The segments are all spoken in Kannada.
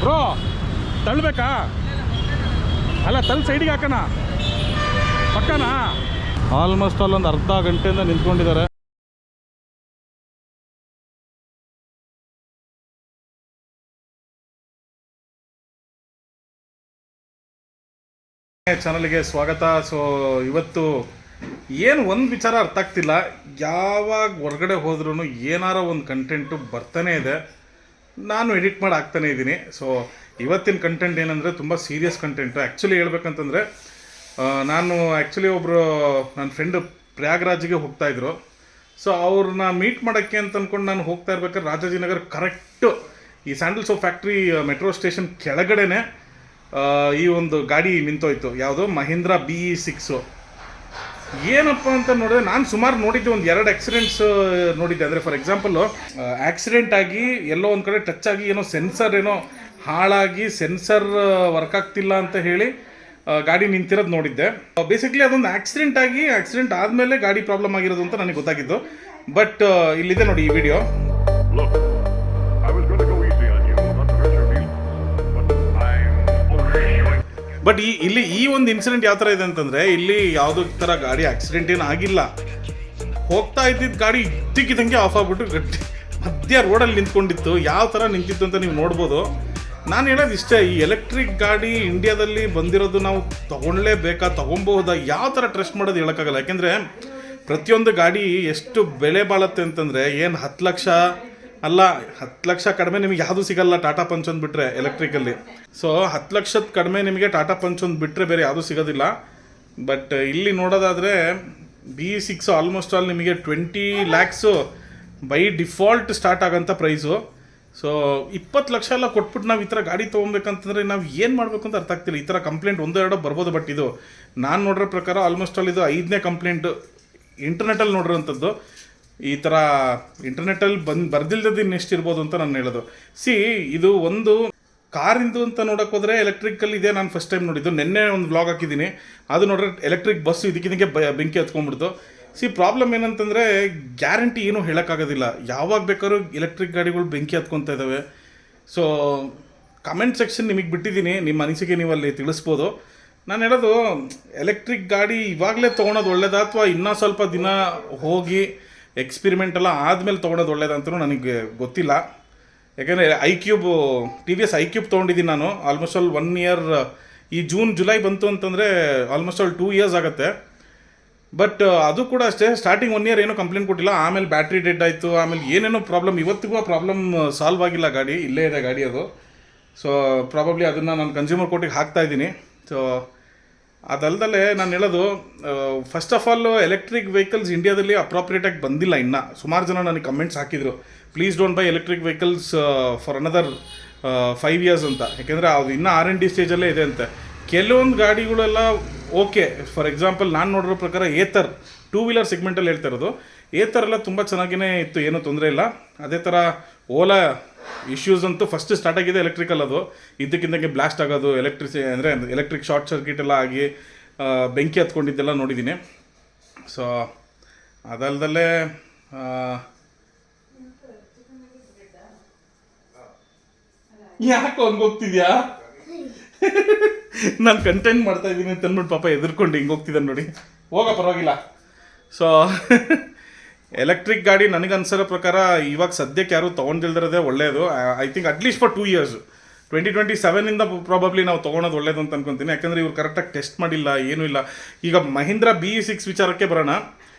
ಬ್ರೋ ತಳ್ಳಬೇಕಾ? ಅಲ್ಲ ತಳ್ಳಿ ಸೈಡಿಗೆ ಹಾಕೋಣ ಪಕ್ಕನಾ? ಆಲ್ಮೋಸ್ಟ್ ಅಲ್ಲೊಂದು ಅರ್ಧ ಗಂಟೆಯಿಂದ ನಿಂತ್ಕೊಂಡಿದ್ದಾರೆ. ಚಾನಲ್ಗೆ ಸ್ವಾಗತ. ಸೊ ಇವತ್ತು ಏನು ಒಂದು ವಿಚಾರ ಅರ್ಥ ಆಗ್ತಿಲ್ಲ, ಯಾವಾಗ ಹೊರಗಡೆ ಹೋದ್ರೂ ಏನಾರ ಒಂದು ಕಂಟೆಂಟು ಬರ್ತಾನೇ ಇದೆ, ನಾನು ಎಡಿಟ್ ಮಾಡಿ ಹಾಕ್ತಾನೇ ಇದ್ದೀನಿ. ಸೊ ಇವತ್ತಿನ ಕಂಟೆಂಟ್ ಏನಂದರೆ ತುಂಬ ಸೀರಿಯಸ್ ಕಂಟೆಂಟು. ಆ್ಯಕ್ಚುಲಿ ಹೇಳ್ಬೇಕಂತಂದರೆ ನಾನು ಒಬ್ಬರು ನನ್ನ ಫ್ರೆಂಡು ಪ್ರಯಾಗ್ರಾಜ್ಗೆ ಹೋಗ್ತಾಯಿದ್ರು. ಸೊ ಅವ್ರನ್ನ ಮೀಟ್ ಮಾಡೋಕ್ಕೆ ಅಂತ ಅಂದ್ಕೊಂಡು ನಾನು ಹೋಗ್ತಾ ಇರ್ಬೇಕಾದ್ರೆ ರಾಜಾಜಿನಗರ್ ಕರೆಕ್ಟು ಈ sandal soap factory metro station ಕೆಳಗಡೆನೆ ಈ ಒಂದು ಗಾಡಿ ನಿಂತೋಯ್ತು. ಯಾವುದೋ ಮಹೀಂದ್ರ BE6. ಏನಪ್ಪ ಅಂತ ನೋಡಿದ್ರೆ ನಾನು ಸುಮಾರು ನೋಡಿದ್ದೆ, ಒಂದು 2 ಆಕ್ಸಿಡೆಂಟ್ಸ್ ನೋಡಿದ್ದೆ. ಅಂದರೆ ಫಾರ್ ಎಕ್ಸಾಂಪಲ್ಲು ಆಕ್ಸಿಡೆಂಟ್ ಆಗಿ ಎಲ್ಲೋ ಒಂದು ಕಡೆ ಟಚ್ ಆಗಿ ಏನೋ ಸೆನ್ಸರ್ ಏನೋ ಹಾಳಾಗಿ ಸೆನ್ಸರ್ ವರ್ಕ್ ಆಗ್ತಿಲ್ಲ ಅಂತ ಹೇಳಿ ಗಾಡಿ ನಿಂತಿರೋದು ನೋಡಿದ್ದೆ. ಬೇಸಿಕ್ಲಿ ಅದೊಂದು ಆಕ್ಸಿಡೆಂಟ್ ಆದಮೇಲೆ ಗಾಡಿ ಪ್ರಾಬ್ಲಮ್ ಆಗಿರೋದು ಅಂತ ನನಗೆ ಗೊತ್ತಾಗಿದ್ದು. ಬಟ್ ಇಲ್ಲಿದೆ ನೋಡಿ ಈ ವಿಡಿಯೋ. ಬಟ್ ಇಲ್ಲಿ ಈ ಒಂದು ಇನ್ಸಿಡೆಂಟ್ ಯಾವ ಥರ ಇದೆ ಅಂತಂದರೆ, ಇಲ್ಲಿ ಯಾವುದೋ ಥರ ಗಾಡಿ ಆಕ್ಸಿಡೆಂಟ್ ಏನು ಆಗಿಲ್ಲ. ಹೋಗ್ತಾ ಇದ್ದಿದ್ದು ಗಾಡಿ ಇದ್ದಕ್ಕಿದ್ದಂಗೆ ಆಫ್ ಆಗಿಬಿಟ್ಟು ಗಟ್ಟಿ ಮಧ್ಯ ರೋಡಲ್ಲಿ ನಿಂತ್ಕೊಂಡಿತ್ತು. ಯಾವ ಥರ ನಿಂತಿತ್ತು ಅಂತ ನೀವು ನೋಡ್ಬೋದು. ನಾನು ಹೇಳೋದು ಇಷ್ಟೇ, ಈ ಎಲೆಕ್ಟ್ರಿಕ್ ಗಾಡಿ ಇಂಡಿಯಾದಲ್ಲಿ ಬಂದಿರೋದು ನಾವು ತೊಗೊಬಹುದಾ, ಯಾವ ಥರ ಟ್ರಸ್ಟ್ ಮಾಡೋದು ಹೇಳೋಕ್ಕಾಗಲ್ಲ. ಯಾಕೆಂದರೆ ಪ್ರತಿಯೊಂದು ಗಾಡಿ ಎಷ್ಟು ಬೆಲೆ ಬಾಳುತ್ತೆ ಅಂತಂದರೆ, ಏನು 10 ಲಕ್ಷ ಅಲ್ಲ, 10 ಲಕ್ಷ ಕಡಿಮೆ ನಿಮಗೆ ಯಾವುದೂ ಸಿಗಲ್ಲ ಟಾಟಾ ಪಂಚ್ ಒಂದು ಬಿಟ್ಟರೆ ಎಲೆಕ್ಟ್ರಿಕಲ್ಲಿ. ಸೊ 10 ಲಕ್ಷದ ಕಡಿಮೆ ನಿಮಗೆ ಟಾಟಾ ಪಂಚ್ ಒಂದು ಬಿಟ್ಟರೆ ಬೇರೆ ಯಾವುದೂ ಸಿಗೋದಿಲ್ಲ. ಬಟ್ ಇಲ್ಲಿ ನೋಡೋದಾದರೆ BE6 ಆಲ್ಮೋಸ್ಟ್ ಆಲ್ ನಿಮಗೆ 20 ಲ್ಯಾಕ್ಸು ಬೈ ಡಿಫಾಲ್ಟ್ ಸ್ಟಾರ್ಟ್ ಆಗೋಂಥ ಪ್ರೈಸು. ಸೊ 20 ಲಕ್ಷ ಎಲ್ಲ ಕೊಟ್ಬಿಟ್ಟು ನಾವು ಈ ಥರ ಗಾಡಿ ತೊಗೊಬೇಕಂತಂದರೆ ನಾವು ಏನು ಮಾಡಬೇಕು ಅಂತ ಅರ್ಥ ಆಗ್ತಿಲ್ಲ. ಈ ಥರ ಕಂಪ್ಲೇಂಟ್ 1-2 ಬರ್ಬೋದು. ಬಟ್ ಇದು ನಾನು ನೋಡಿರೋ ಪ್ರಕಾರ ಆಲ್ಮೋಸ್ಟ್ ಆಲ್ ಇದು 5ನೇ ಕಂಪ್ಲೇಂಟು ಇಂಟರ್ನೆಟಲ್ಲಿ ನೋಡಿರೋಂಥದ್ದು. ಈ ಥರ ಇಂಟರ್ನೆಟ್ಟಲ್ಲಿ ಬರ್ದಿಲ್ದದ್ದು ಇನ್ನೆಷ್ಟಿರ್ಬೋದು ಅಂತ ನಾನು ಹೇಳೋದು. ಇದು ಒಂದು ಕಾರಿಂದು ಅಂತ ನೋಡೋಕೆ ಹೋದರೆ ಎಲೆಕ್ಟ್ರಿಕಲ್ ಇದೆ. ನಾನು ಫಸ್ಟ್ ಟೈಮ್ ನೋಡಿದ್ದು, ನಿನ್ನೆ ಒಂದು ವ್ಲಾಗ್ ಹಾಕಿದ್ದೀನಿ. ಅದು ನೋಡ್ರೆ ಎಲೆಕ್ಟ್ರಿಕ್ ಬಸ್ಸು ಇದಕ್ಕಿದ್ದಕ್ಕೆ ಬೆಂಕಿ ಹತ್ಕೊಂಡ್ಬಿಡ್ತು. ಪ್ರಾಬ್ಲಮ್ ಏನಂತಂದರೆ ಗ್ಯಾರಂಟಿ ಏನೂ ಹೇಳೋಕ್ಕಾಗೋದಿಲ್ಲ. ಯಾವಾಗ ಬೇಕಾದ್ರೂ ಎಲೆಕ್ಟ್ರಿಕ್ ಗಾಡಿಗಳು ಬೆಂಕಿ ಹತ್ಕೊತಾ ಇದ್ದಾವೆ. ಸೊ ಕಮೆಂಟ್ ಸೆಕ್ಷನ್ ನಿಮಗೆ ಬಿಟ್ಟಿದ್ದೀನಿ, ನಿಮ್ಮ ಅನಿಸಿಕೆ ನೀವು ಅಲ್ಲಿ ತಿಳಿಸ್ಬೋದು. ನಾನು ಹೇಳೋದು, ಎಲೆಕ್ಟ್ರಿಕ್ ಗಾಡಿ ಇವಾಗಲೇ ತೊಗೊಳೋದು ಒಳ್ಳೇದಾ ಅಥವಾ ಇನ್ನೂ ಸ್ವಲ್ಪ ದಿನ ಹೋಗಿ ಎಕ್ಸ್ಪಿರಿಮೆಂಟ್ ಎಲ್ಲ ಆದಮೇಲೆ ತೊಗೊಳೋದು ಒಳ್ಳೇದಂತಲೂ ನನಗೆ ಗೊತ್ತಿಲ್ಲ. ಯಾಕೆಂದರೆ TVS iQube ತೊಗೊಂಡಿದ್ದೀನಿ ನಾನು. ಆಲ್ಮೋಸ್ಟ್ ಆಲ್ 1 ಇಯರ್, ಈ ಜುಲೈ ಬಂತು ಅಂತಂದರೆ ಆಲ್ಮೋಸ್ಟ್ ಆಲ್ 2 ಇಯರ್ಸ್ ಆಗುತ್ತೆ. ಬಟ್ ಅದು ಕೂಡ ಅಷ್ಟೇ, ಸ್ಟಾರ್ಟಿಂಗ್ 1 ಇಯರ್ ಏನೂ ಕಂಪ್ಲೇಂಟ್ ಕೊಟ್ಟಿಲ್ಲ. ಆಮೇಲೆ ಬ್ಯಾಟ್ರಿ ಡೆಡ್ ಆಯಿತು, ಆಮೇಲೆ ಏನೇನೋ ಪ್ರಾಬ್ಲಮ್. ಇವತ್ತಿಗೂ ಆ ಪ್ರಾಬ್ಲಮ್ ಸಾಲ್ವ್ ಆಗಿಲ್ಲ. ಗಾಡಿ ಇಲ್ಲೇ ಇದೆ ಗಾಡಿ ಅದು. ಸೊ ಪ್ರಾಬಬ್ಲಿ ಅದನ್ನು ನಾನು ಕನ್ಸ್ಯೂಮರ್ ಕೋರ್ಟಿಗೆ ಹಾಕ್ತಾಯಿದ್ದೀನಿ. ಸೊ ಅದಲ್ಲದೆ ನಾನು ಹೇಳೋದು, first of all electric vehicles ಇಂಡಿಯಾದಲ್ಲಿ ಅಪ್ರಾಪ್ರಿಯೇಟಾಗಿ ಬಂದಿಲ್ಲ ಇನ್ನೂ. ಸುಮಾರು ಜನ ನನಗೆ ಕಮೆಂಟ್ಸ್ ಹಾಕಿದರು, please don't by electric vehicles for another 5 years ಅಂತ. ಯಾಕೆಂದರೆ ಅದು ಇನ್ನೂ R&D ಸ್ಟೇಜಲ್ಲೇ ಇದೆ ಅಂತೆ. ಕೆಲವೊಂದು ಗಾಡಿಗಳೆಲ್ಲ ಓಕೆ. ಫಾರ್ ಎಕ್ಸಾಂಪಲ್ ನಾನು ನೋಡಿರೋ ಪ್ರಕಾರ ಏತರ್ 2 ವೀಲರ್ ಸೆಗ್ಮೆಂಟಲ್ಲಿ ಹೇಳ್ತಾ ಇರೋದು. ಏತರ್ ಎಲ್ಲ ತುಂಬ ಚೆನ್ನಾಗಿಯೇ ಇತ್ತು, ಏನೂ ತೊಂದರೆ ಇಲ್ಲ. ಅದೇ ಥರ ಓಲಾ ಇಶ್ಯೂಸ್ ಅಂತೂ ಫಸ್ಟ್ ಸ್ಟಾರ್ಟ್ ಆಗಿದೆ ಎಲೆಕ್ಟ್ರಿಕಲ್. ಅದು ಇದ್ದಕ್ಕಿದ್ದಂಗೆ ಬ್ಲಾಸ್ಟ್ ಆಗೋದು, ಎಲೆಕ್ಟ್ರಿಕ್ ಶಾರ್ಟ್ ಸರ್ಕ್ಯೂಟ್ ಎಲ್ಲ ಆಗಿ ಬೆಂಕಿ ಹತ್ಕೊಂಡಿದ್ದೆಲ್ಲ ನೋಡಿದ್ದೀನಿ. ಸೊ ಅದಲ್ಲದೆ ಯಾಕೆ ಹಂಗೋಗ್ತಿದ್ಯಾ? ನಾನು ಕಂಟೆಂಟ್ ಮಾಡ್ತಾ ಇದ್ದೀನಿ ಅಂತ ಅಂದ್ಬಿಟ್ಟು ಪಾಪ ಎದುರ್ಕೊಂಡು ಹಿಂಗೆ ಹೋಗ್ತಿದ್ದಾನೆ ನೋಡಿ. ಹೋಗೋ ಪರವಾಗಿಲ್ಲ. ಸೊ ಎಲೆಕ್ಟ್ರಿಕ್ ಗಾಡಿ ನನಗನ್ಸಿರೋ ಪ್ರಕಾರ ಇವಾಗ ಸದ್ಯಕ್ಕೆ ಯಾರೂ ತೊಗೊಂಡಿಲ್ದಿರೋದೇ ಒಳ್ಳೆಯದು. I think at least for 2 years 2027ಇಂದ ಪ್ರಾಬಬ್ಲಿ ನಾವು ತೊಗೊಳೋದು ಒಳ್ಳೇದು ಅಂತ ಅನ್ಕೊತೀನಿ. ಯಾಕಂದರೆ ಇವ್ರು ಕರೆಕ್ಟಾಗಿ ಟೆಸ್ಟ್ ಮಾಡಿಲ್ಲ, ಏನೂ ಇಲ್ಲ. ಈಗ ಮಹೀಂದ್ರ BE6 ವಿಚಾರಕ್ಕೆ ಬರೋಣ.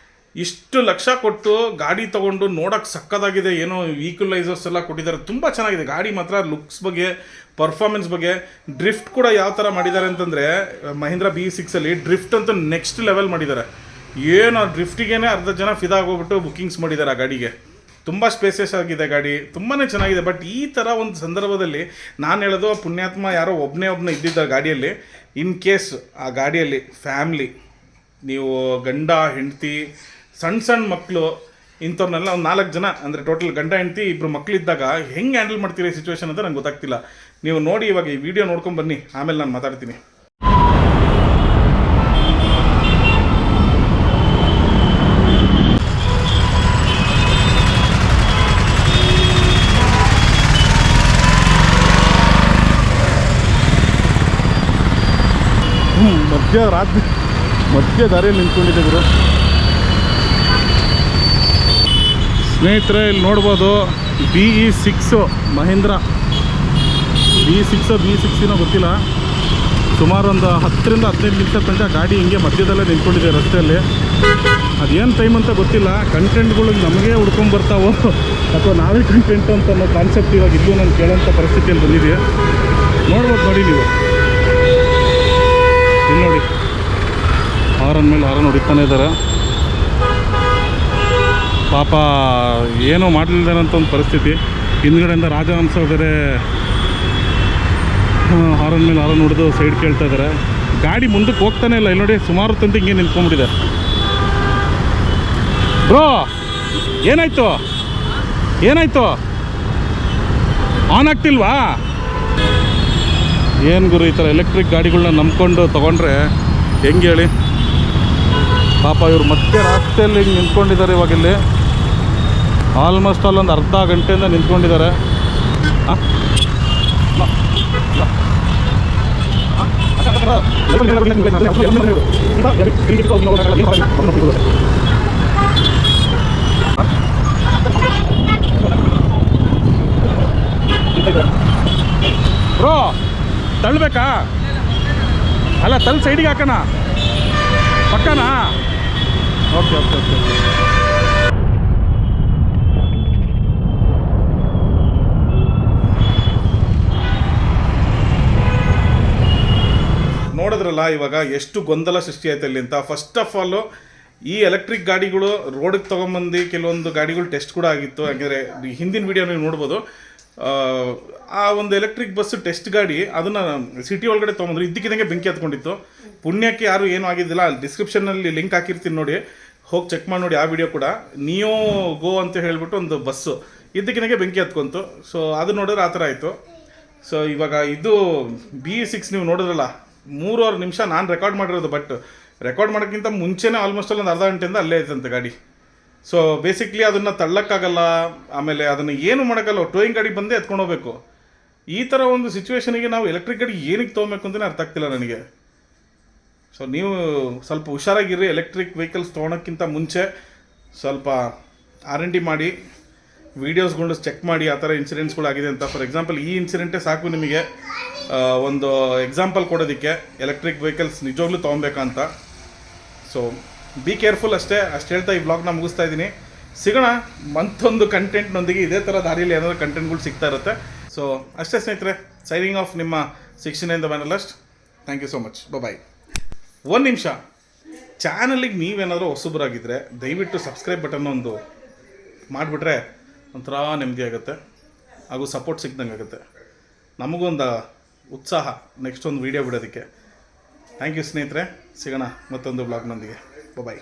ಇಷ್ಟು ಲಕ್ಷ ಕೊಟ್ಟು ಗಾಡಿ ತೊಗೊಂಡು ನೋಡೋಕ್ಕೆ ಸಕ್ಕದಾಗಿದೆ. ಏನೋ ಈಕ್ವಲೈಸರ್ಸ್ ಎಲ್ಲ ಕೊಟ್ಟಿದ್ದಾರೆ, ತುಂಬ ಚೆನ್ನಾಗಿದೆ ಗಾಡಿ ಮಾತ್ರ. ಲುಕ್ಸ್ ಬಗ್ಗೆ, ಪರ್ಫಾರ್ಮೆನ್ಸ್ ಬಗ್ಗೆ, ಡ್ರಿಫ್ಟ್ ಕೂಡ ಯಾವ ಥರ ಮಾಡಿದ್ದಾರೆ ಅಂತಂದರೆ ಮಹೀಂದ್ರ BE6ಅಲ್ಲಿ ಡ್ರಿಫ್ಟ್ ಅಂತೂ ನೆಕ್ಸ್ಟ್ ಲೆವೆಲ್ ಮಾಡಿದ್ದಾರೆ. ಏನು ಡ್ರಿಫ್ಟಿಗೇ ಅರ್ಧ ಜನ ಫಿದಾಗೋಗ್ಬಿಟ್ಟು ಬುಕ್ಕಿಂಗ್ಸ್ ಮಾಡಿದ್ದಾರೆ ಆ ಗಾಡಿಗೆ. ತುಂಬ ಸ್ಪೇಸಿಯಸ್ ಆಗಿದೆ ಗಾಡಿ, ತುಂಬಾ ಚೆನ್ನಾಗಿದೆ. ಬಟ್ ಈ ಥರ ಒಂದು ಸಂದರ್ಭದಲ್ಲಿ ನಾನು ಹೇಳೋದು, ಪುಣ್ಯಾತ್ಮ ಯಾರೋ ಒಬ್ಬನೇ ಇದ್ದಿದ್ದ ಗಾಡಿಯಲ್ಲಿ. ಇನ್ ಕೇಸ್ ಆ ಗಾಡಿಯಲ್ಲಿ ಫ್ಯಾಮ್ಲಿ, ನೀವು ಗಂಡ ಹೆಂಡತಿ ಸಣ್ಣ ಮಕ್ಕಳು ಇಂಥವ್ರನ್ನೆಲ್ಲ ಒಂದು 4 ಜನ ಅಂದರೆ ಟೋಟಲ್ ಗಂಡ ಹೆಂಡತಿ 2 ಮಕ್ಕಳಿದ್ದಾಗ ಹೆಂಗೆ ಹ್ಯಾಂಡಲ್ ಮಾಡ್ತೀರಿ ಸಿಚುವೇಶನ್ ಅಂತ ನಂಗೆ ಗೊತ್ತಾಗ್ತಿಲ್ಲ. ನೀವು ನೋಡಿ ಇವಾಗ ಈ ವಿಡಿಯೋ ನೋಡ್ಕೊಂಡು ಬನ್ನಿ, ಆಮೇಲೆ ನಾನು ಮಾತಾಡ್ತೀನಿ. ಮಧ್ಯ ದಾರಿಯಲ್ಲಿ ನಿಂತ್ಕೊಂಡಿದ್ದರು ಸ್ನೇಹಿತರೆ. ಇಲ್ಲಿ ನೋಡ್ಬೋದು BE6 ಮಹೇಂದ್ರ BE6 ಗೊತ್ತಿಲ್ಲ. ಸುಮಾರು ಒಂದು 10ರಿಂದ 15 ನಿಮಿಷ ತನಕ ಗಾಡಿ ಹಿಂಗೆ ಮಧ್ಯದಲ್ಲೇ ನಿಂತ್ಕೊಂಡಿದೆ ರಸ್ತೆಯಲ್ಲಿ. ಅದೇನು ಟೈಮ್ ಅಂತ ಗೊತ್ತಿಲ್ಲ. ಕಂಟೆಂಟ್ಗಳು ನಮಗೆ ಹುಡ್ಕೊಂಬರ್ತಾವೋ ಅಥವಾ ನಾವೇ ಕಂಟೆಂಟ್ ಅಂತ ಅನ್ನೋ ಕಾನ್ಸೆಪ್ಟ್ ಇವಾಗ ಇಲ್ಲೂ ನಾನು ಕೇಳೋಂಥ ಪರಿಸ್ಥಿತಿಯಲ್ಲಿ ಬಂದಿದೆ. ನೋಡ್ಬೋದು ನೋಡಿ ನೀವು, ಇಲ್ಲಿ ನೋಡಿ ಹಾರನ್ ಮೇಲೆ ಹಾರನ್ ಹೊಡಿತಾನೆ ಇದ್ದಾರೆ. ಪಾಪ ಏನೂ ಮಾಡಲಿಲ್ಲದಂಥ ಒಂದು ಪರಿಸ್ಥಿತಿ. ಹಿಂದ್ಗಡೆಯಿಂದ ರಾಜಹಂಸ ಬೇರೆ ಹಾರನ್ ಮೇಲೆ ಹಾರನ್ ಹೊಡೆದು ಸೈಡ್ ಕೇಳ್ತಾ ಇದ್ದಾರೆ. ಗಾಡಿ ಮುಂದಕ್ಕೆ ಹೋಗ್ತಾನೆ ಇಲ್ಲ. ಇಲ್ಲಿ ನೋಡಿ ಸುಮಾರು ತಂದು ಹಿಂಗೆ ನಿಂತ್ಕೊಂಡ್ಬಿಟ್ಟಿದೆ. ಬ್ರೋ ಏನಾಯ್ತು ಆನ್ ಆಗ್ತಿಲ್ವಾ? ಏನು ಗುರು, ಈ ಥರ ಎಲೆಕ್ಟ್ರಿಕ್ ಗಾಡಿಗಳನ್ನ ನಂಬ್ಕೊಂಡು ತೊಗೊಂಡ್ರೆ ಹೆಂಗೆ ಹೇಳಿ? ಪಾಪ ಇವರು ಮತ್ತೆ ರಾಸ್ತೆಯಲ್ಲಿ ಹಿಂಗೆ ನಿಂತ್ಕೊಂಡಿದ್ದಾರೆ. ಇವಾಗ ಇಲ್ಲಿ ಆಲ್ಮೋಸ್ಟ್ ಅಲ್ಲೊಂದು ಅರ್ಧ ಗಂಟೆಯಿಂದ ನಿಂತ್ಕೊಂಡಿದ್ದಾರೆ. ಬ್ರೋ ತಳ್ಳಬೇಕಾ? ಅಲ್ಲ ತಳ್ಳಿ ಸೈಡಿಗೆ ಹಾಕೋಣ ಪಕ್ಕನಾ? ಓಕೆ. ನೋಡಿದ್ರಲ್ಲ ಇವಾಗ ಎಷ್ಟು ಗೊಂದಲ ಸೃಷ್ಟಿ ಆಯ್ತು ಅಲ್ಲಿ ಅಂತ. ಫಸ್ಟ್ ಆಫ್ ಆಲು ಈ ಎಲೆಕ್ಟ್ರಿಕ್ ಗಾಡಿಗಳು ರೋಡಿಗೆ ತೊಗೊಂಬಂದು ಕೆಲವೊಂದು ಗಾಡಿಗಳು ಟೆಸ್ಟ್ ಕೂಡ ಆಗಿತ್ತು. ಯಾಕೆಂದರೆ ಹಿಂದಿನ ವೀಡಿಯೋ ನೀವು ನೋಡ್ಬೋದು. ಆ ಒಂದು ಎಲೆಕ್ಟ್ರಿಕ್ ಬಸ್ಸು ಟೆಸ್ಟ್ ಗಾಡಿ ಅದನ್ನು ಸಿಟಿ ಒಳಗಡೆ ತೊಗೊಂಡ್ರು. ಇದ್ದಕ್ಕಿದ್ದಂಗೆ ಬೆಂಕಿ ಹತ್ಕೊಂಡಿತ್ತು. ಪುಣ್ಯಕ್ಕೆ ಯಾರು ಏನೂ ಆಗಿದ್ದಿಲ್ಲ. ಅಲ್ಲಿ ಡಿಸ್ಕ್ರಿಪ್ಷನಲ್ಲಿ ಲಿಂಕ್ ಹಾಕಿರ್ತೀನಿ ನೋಡಿ, ಹೋಗಿ ಚೆಕ್ ಮಾಡಿ ನೋಡಿ ಆ ವಿಡಿಯೋ ಕೂಡ. ನಿಯೋ ಗೋ ಅಂತ ಹೇಳಿಬಿಟ್ಟು ಒಂದು ಬಸ್ಸು ಇದ್ದಕ್ಕಿದ್ದಂಗೆ ಬೆಂಕಿ ಹತ್ಕೊಂತು. ಸೊ ಅದು ನೋಡಿದ್ರೆ ಆ ಥರ ಆಯಿತು. ಸೊ ಇವಾಗ ಇದು BE6 ನೀವು ನೋಡಿದ್ರಲ್ಲ, 3.5 ನಿಮಿಷ ನಾನು ರೆಕಾರ್ಡ್ ಮಾಡಿರೋದು. ಬಟ್ ರೆಕಾರ್ಡ್ ಮಾಡೋಕ್ಕಿಂತ ಮುಂಚೆನೇ ಆಲ್ಮೋಸ್ಟ್ ಒಂದು ಅರ್ಧ ಗಂಟೆಯಿಂದ ಅಲ್ಲೇ ಐತಂತೆ ಗಾಡಿ. ಸೊ ಬೇಸಿಕ್ಲಿ ಅದನ್ನು ತಳ್ಳಕ್ಕಾಗಲ್ಲ, ಆಮೇಲೆ ಅದನ್ನು ಏನು ಮಾಡೋಕ್ಕಲ್ಲ. ಟೋಯಿಂಗ್ ಗಾಡಿ ಬಂದೇ ಎತ್ಕೊಂಡು ಹೋಗ್ಬೇಕು. ಈ ಥರ ಒಂದು ಸಿಚುವೇಶನಿಗೆ ನಾವು ಎಲೆಕ್ಟ್ರಿಕ್ ಗಾಡಿ ಏನಕ್ಕೆ ತೊಗೊಬೇಕು ಅಂತಲೇ ಅರ್ಥ ಆಗ್ತಿಲ್ಲ ನನಗೆ. ಸೊ ನೀವು ಸ್ವಲ್ಪ ಹುಷಾರಾಗಿರ್ರಿ. ಎಲೆಕ್ಟ್ರಿಕ್ ವೆಹಿಕಲ್ಸ್ ತೊಗೊಳೋಕ್ಕಿಂತ ಮುಂಚೆ ಸ್ವಲ್ಪ R&D ಮಾಡಿ, ವೀಡಿಯೋಸ್ಗಳು ಚೆಕ್ ಮಾಡಿ ಆ ಥರ ಇನ್ಸಿಡೆಂಟ್ಸ್ಗಳಾಗಿದೆ ಅಂತ. ಫಾರ್ ಎಕ್ಸಾಂಪಲ್ ಈ ಇನ್ಸಿಡೆಂಟೇ ಸಾಕು ನಿಮಗೆ ಒಂದು ಎಕ್ಸಾಂಪಲ್ ಕೊಡೋದಕ್ಕೆ ಎಲೆಕ್ಟ್ರಿಕ್ ವೆಹಿಕಲ್ಸ್ ನಿಜವಾಗ್ಲೂ ತೊಗೊಬೇಕಂತ. ಸೊ ಬಿ ಕೇರ್ಫುಲ್ ಅಷ್ಟು ಹೇಳ್ತಾ ಈ ವ್ಲಾಗ್ನ ಮುಗಿಸ್ತಾ ಇದ್ದೀನಿ. ಸಿಗೋಣ ಮತ್ತೊಂದು ಕಂಟೆಂಟ್ನೊಂದಿಗೆ. ಇದೇ ಥರ ದಾರಿಯಲ್ಲಿ ಏನಾದರೂ ಕಂಟೆಂಟ್ಗಳು ಸಿಗ್ತಾ ಇರುತ್ತೆ. ಸೊ ಅಷ್ಟೇ ಸ್ನೇಹಿತರೆ, ಸೈನಿಂಗ್ ಆಫ್ ನಿಮ್ಮ 69 ದ ಮ್ಯಾನಲಿಸ್ಟ್. Thank you so much. Bye. ಒಂದು ನಿಮಿಷ, ಚಾನಲಿಗೆ ನೀವೇನಾದರೂ ಹೊಸಬರಾಗಿದ್ದರೆ ದಯವಿಟ್ಟು ಸಬ್ಸ್ಕ್ರೈಬ್ ಬಟನ್ ಒಂದು ಮಾಡಿಬಿಟ್ರೆ ಒಂಥರ ನೆಮ್ಮದಿ ಆಗುತ್ತೆ, ಹಾಗೂ ಸಪೋರ್ಟ್ ಸಿಕ್ದಂಗೆ ಆಗುತ್ತೆ. ನಮಗೊಂದು ಉತ್ಸಾಹ ನೆಕ್ಸ್ಟ್ ಒಂದು ವೀಡಿಯೋ ಬಿಡೋದಕ್ಕೆ. ಥ್ಯಾಂಕ್ ಯು ಸ್ನೇಹಿತರೆ. ಸಿಗೋಣ ಮತ್ತೊಂದು ಬ್ಲಾಗ್ನೊಂದಿಗೆ. ಬಾಯ್.